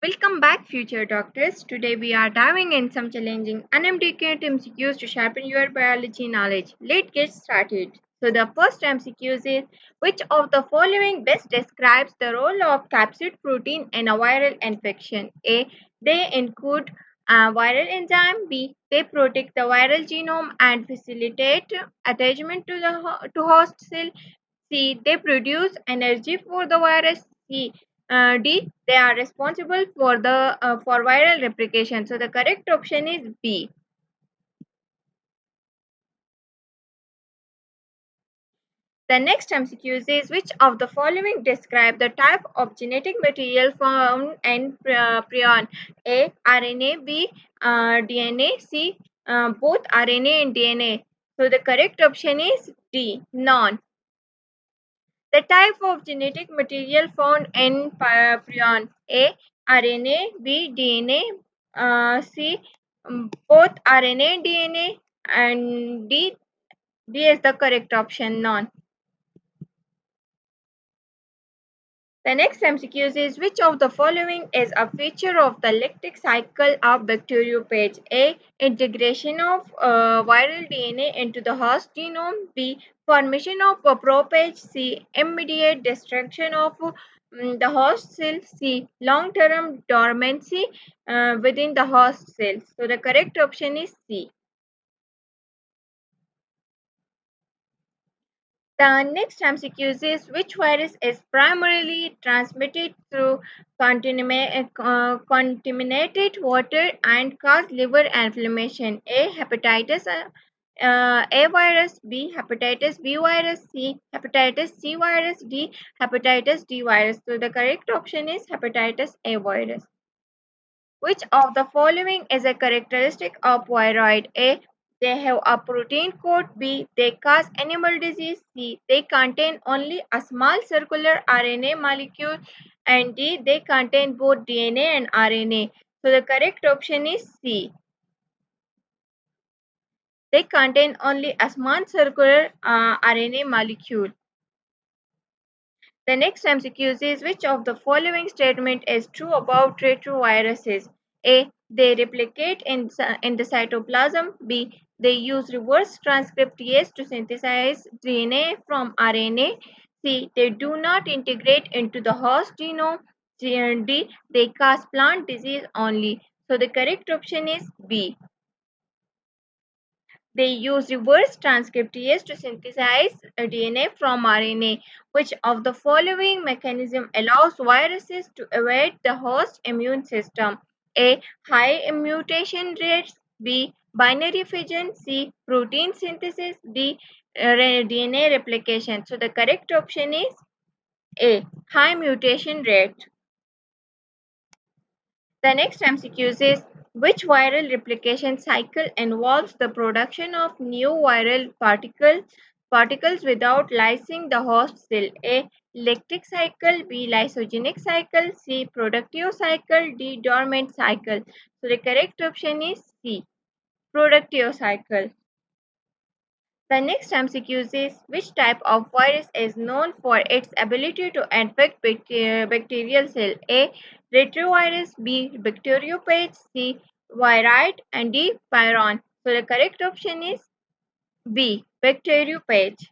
Welcome back, future doctors. Today we are diving in some challenging MDAct MCQs to sharpen your biology knowledge. Let's get started. So the first MCQs is which of the following best describes the role of capsid protein in a viral infection? A. They encode a viral enzyme. B. They protect the viral genome and facilitate attachment to the to host cell. C. They produce energy for the virus. D. They are responsible for the for viral replication. So the correct option is B. The next MCQ is which of the following describe the type of genetic material found in prion? A. RNA. B. DNA. C. Both RNA and DNA. So the correct option is D. None. The type of genetic material found in prion: A. RNA. B. DNA. C. Both RNA and DNA. And D is the correct option. None. The next MCQ is which of the following is a feature of the lactic cycle of bacteriophage? A. Integration of viral DNA into the host genome. B. Formation of a prophage. C. Immediate destruction of the host cell. C. Long-term dormancy within the host cells. So the correct option is C. The next MCQ is which virus is primarily transmitted through contaminated water and cause liver inflammation? A. Hepatitis A virus. B. Hepatitis B virus. C. Hepatitis C virus. D. Hepatitis D virus. So the correct option is hepatitis A virus. Which of the following is a characteristic of viroid? A. They have a protein coat. B. They cause animal disease. C. They contain only a small circular RNA molecule. And D. They contain both DNA and RNA. So the correct option is C. They contain only a small circular RNA molecule. The next MCQ is which of the following statement is true about retroviruses? A. They replicate in the cytoplasm. B. They use reverse transcriptase to synthesize DNA from RNA. C. They do not integrate into the host genome. D. They cause plant disease only. So the correct option is B. They use reverse transcriptase to synthesize DNA from RNA. Which of the following mechanism allows viruses to evade the host immune system? A. High mutation rates. B. Binary fission. C. Protein synthesis. D. DNA replication. So the correct option is A. High mutation rate. The next MCQ is which viral replication cycle involves the production of new viral particles without lysing the host cell? A. Lactic cycle. B. Lysogenic cycle. C. Productive cycle. D. Dormant cycle. So the correct option is C. Productive cycle. The next MCQ is which type of virus is known for its ability to infect bacterial cell? A. Retrovirus. B. Bacteriophage. C. Viroid. And D. Pyron. So the correct option is B. Bacteriophage.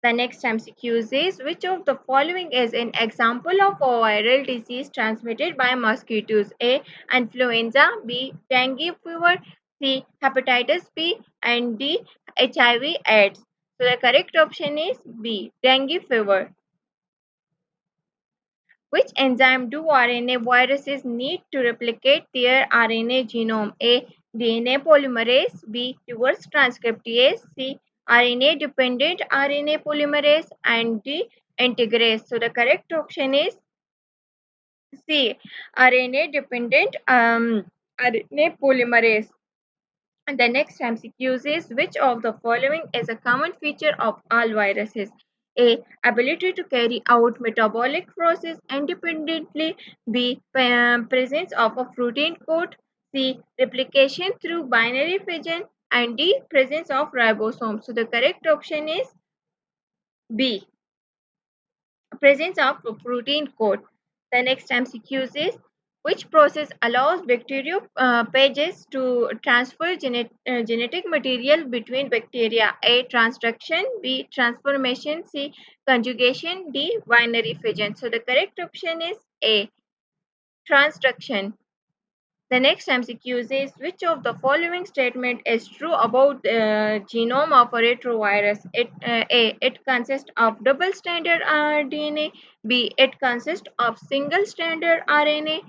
The next MCQ is which of the following is an example of a viral disease transmitted by mosquitoes? A. Influenza. B. Dengue fever. C. Hepatitis B. And D. HIV/AIDS. So the correct option is B. Dengue fever. Which enzyme do RNA viruses need to replicate their RNA genome? A. DNA polymerase. B. Reverse transcriptase. C. RNA-dependent RNA polymerase. And D. Integrase. So the correct option is C. RNA-dependent RNA polymerase. And the next MCQ is which of the following is a common feature of all viruses? A. Ability to carry out metabolic process independently. B. Presence of a protein coat. C. Replication through binary fission. And D. Presence of ribosomes. So the correct option is B. Presence of a protein coat. The next MCQ is Which process allows bacteriophages to transfer genetic material between bacteria? A. Transduction. B. Transformation. C. Conjugation. D. Binary fission. So the correct option is A. Transduction. The next MCQ is which of the following statement is true about the genome of a retrovirus? A. It consists of double stranded DNA. B. It consists of single stranded RNA.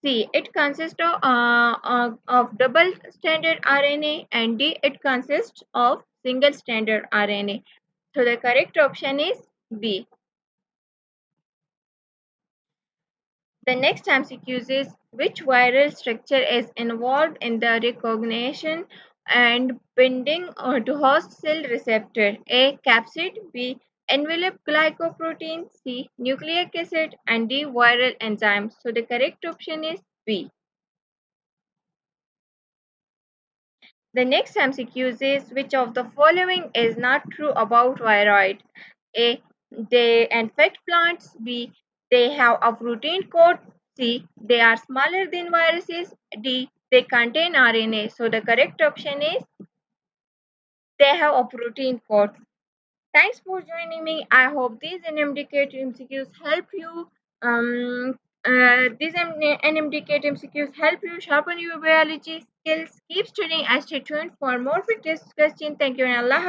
C. It consists of double stranded RNA. And D. It consists of single stranded RNA. So the correct option is B. The next MCQ is which viral structure is involved in the recognition and binding to host cell receptor? A. Capsid. B. Envelope glycoprotein. C. Nucleic acid. And D. Viral enzymes. So the correct option is B. The next MCQ is which of the following is not true about viroid? A. They infect plants. B. They have a protein coat. C. They are smaller than viruses. D. They contain RNA. So the correct option is they have a protein coat. Thanks for joining me. I hope these NMDK MCQs help you. These NMDK MCQs help you sharpen your biology skills. Keep studying and stay tuned for more fitness questions. Thank you and Allah Hafiz.